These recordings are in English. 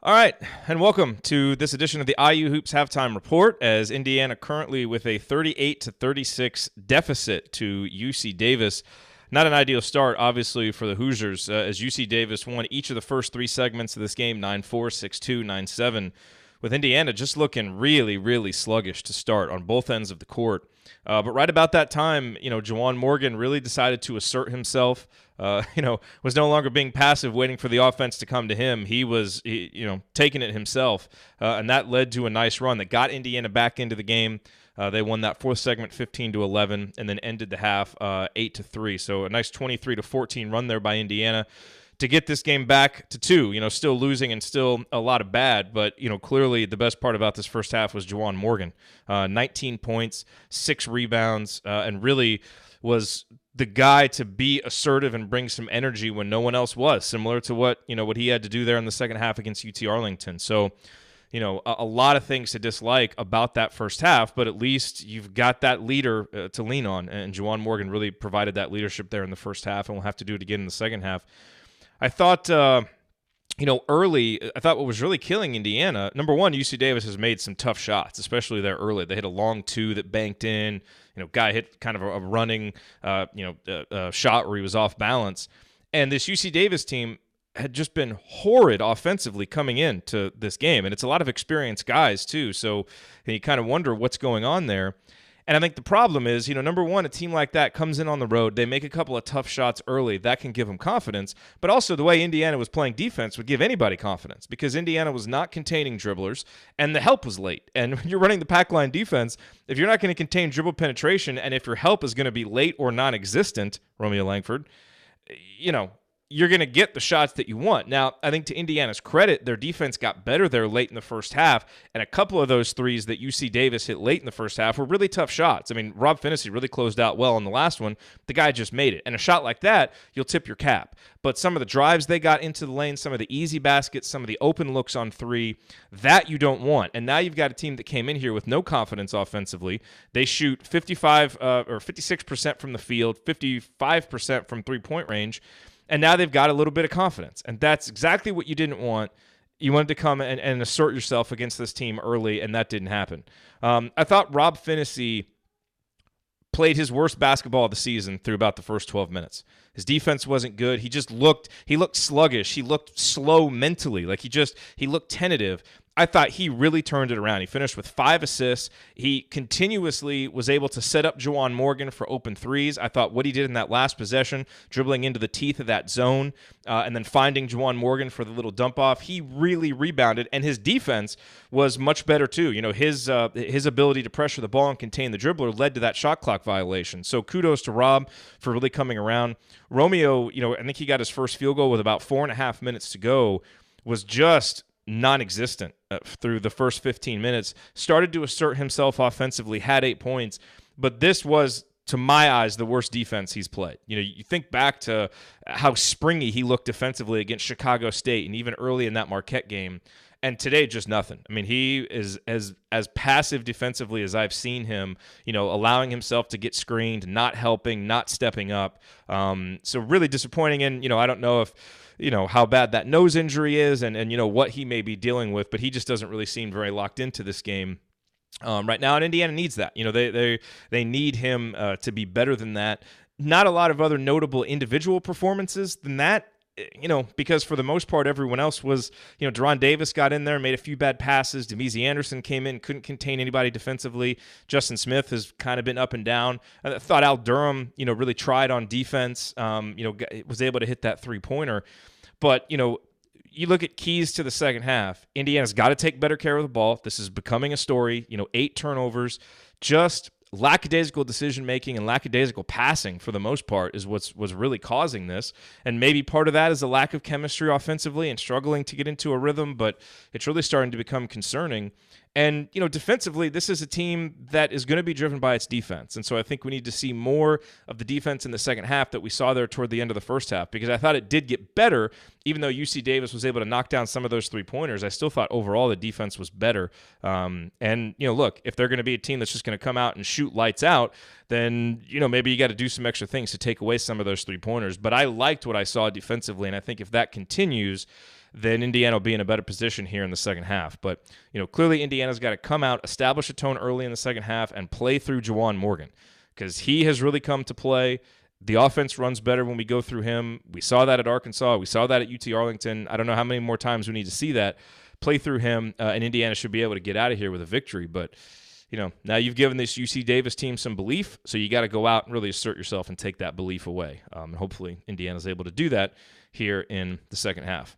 All right, and welcome to this edition of the IU Hoops Halftime Report. As Indiana currently with a 38-36 deficit to UC Davis. Not an ideal start, obviously, for the Hoosiers, as UC Davis won each of the first three segments of this game, 9-4, 6-2, 9-7, with Indiana just looking really, really sluggish to start on both ends of the court. But right about that time, Juwan Morgan really decided to assert himself. Was no longer being passive, waiting for the offense to come to him. He was, taking it himself, and that led to a nice run that got Indiana back into the game. They won that fourth segment 15-11, and then ended the half 8-3. So a nice 23-14 run there by Indiana to get this game back to 2. Still losing and still a lot of bad, but clearly the best part about this first half was Juwan Morgan, 19 points, 6 rebounds, and really was the guy to be assertive and bring some energy when no one else was, similar to what he had to do there in the second half against UT Arlington. So, a lot of things to dislike about that first half, but at least you've got that leader to lean on, and Juwan Morgan really provided that leadership there in the first half, and we'll have to do it again in the second half. I thought, early, I thought what was really killing Indiana, number one, UC Davis has made some tough shots, especially there early. They hit a long two that banked in. Guy hit kind of a running, shot where he was off balance. And this UC Davis team had just been horrid offensively coming into this game. And it's a lot of experienced guys, too. So you kind of wonder what's going on there. And I think the problem is, number one, a team like that comes in on the road. They make a couple of tough shots early. That can give them confidence. But also the way Indiana was playing defense would give anybody confidence because Indiana was not containing dribblers and the help was late. And when you're running the pack line defense, if you're not going to contain dribble penetration and if your help is going to be late or non-existent, Romeo Langford, you're going to get the shots that you want. Now, I think to Indiana's credit, their defense got better there late in the first half, and a couple of those threes that UC Davis hit late in the first half were really tough shots. I mean, Rob Phinisee really closed out well on the last one. The guy just made it. And a shot like that, you'll tip your cap. But some of the drives they got into the lane, some of the easy baskets, some of the open looks on three, that you don't want. And now you've got a team that came in here with no confidence offensively. They shoot 56% from the field, 55% from three-point range. And now they've got a little bit of confidence. And that's exactly what you didn't want. You wanted to come and assert yourself against this team early, and that didn't happen. I thought Rob Phinisee played his worst basketball of the season through about the first 12 minutes. His defense wasn't good. He looked sluggish. He looked slow mentally. He looked tentative. I thought he really turned it around. He finished with 5 assists. He continuously was able to set up Juwan Morgan for open threes. I thought what he did in that last possession, dribbling into the teeth of that zone, and then finding Juwan Morgan for the little dump off, he really rebounded, and his defense was much better too. His ability to pressure the ball and contain the dribbler led to that shot clock violation. So kudos to Rob for really coming around. Romeo, I think he got his first field goal with about 4.5 minutes to go, was just non-existent through the first 15 minutes, started to assert himself offensively, had 8 points, but this was, to my eyes, the worst defense he's played. You think back to how springy he looked defensively against Chicago State and even early in that Marquette game, and today just nothing. I mean, he is as passive defensively as I've seen him, allowing himself to get screened, not helping, not stepping up. So really disappointing, and I don't know if how bad that nose injury is and what he may be dealing with, but he just doesn't really seem very locked into this game right now, and Indiana needs that. They need him to be better than that. Not a lot of other notable individual performances than that, because for the most part, everyone else was, Deron Davis got in there, made a few bad passes. Demezy Anderson came in, couldn't contain anybody defensively. Justin Smith has kind of been up and down. I thought Al Durham, really tried on defense, was able to hit that three-pointer. But, you look at keys to the second half, Indiana's got to take better care of the ball. This is becoming a story, 8 turnovers, just lackadaisical decision-making and lackadaisical passing for the most part is was really causing this. And maybe part of that is a lack of chemistry offensively and struggling to get into a rhythm, but it's really starting to become concerning. And, defensively, this is a team that is going to be driven by its defense. And so I think we need to see more of the defense in the second half that we saw there toward the end of the first half, because I thought it did get better. Even though UC Davis was able to knock down some of those three-pointers, I still thought overall the defense was better. And, look, if they're going to be a team that's just going to come out and shoot lights out, then, maybe you got to do some extra things to take away some of those three-pointers. But I liked what I saw defensively, and I think if that continues, then Indiana will be in a better position here in the second half. But, clearly Indiana's got to come out, establish a tone early in the second half, and play through Juwan Morgan because he has really come to play. The offense runs better when we go through him. We saw that at Arkansas. We saw that at UT Arlington. I don't know how many more times we need to see that. Play through him, and Indiana should be able to get out of here with a victory. But, now you've given this UC Davis team some belief, so you got to go out and really assert yourself and take that belief away. And hopefully Indiana's able to do that here in the second half.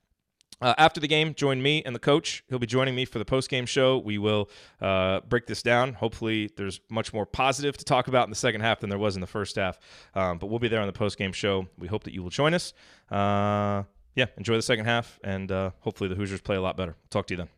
After the game, join me and the coach. He'll be joining me for the post-game show. We will break this down. Hopefully there's much more positive to talk about in the second half than there was in the first half. But we'll be there on the post-game show. We hope that you will join us. Enjoy the second half, and hopefully the Hoosiers play a lot better. Talk to you then.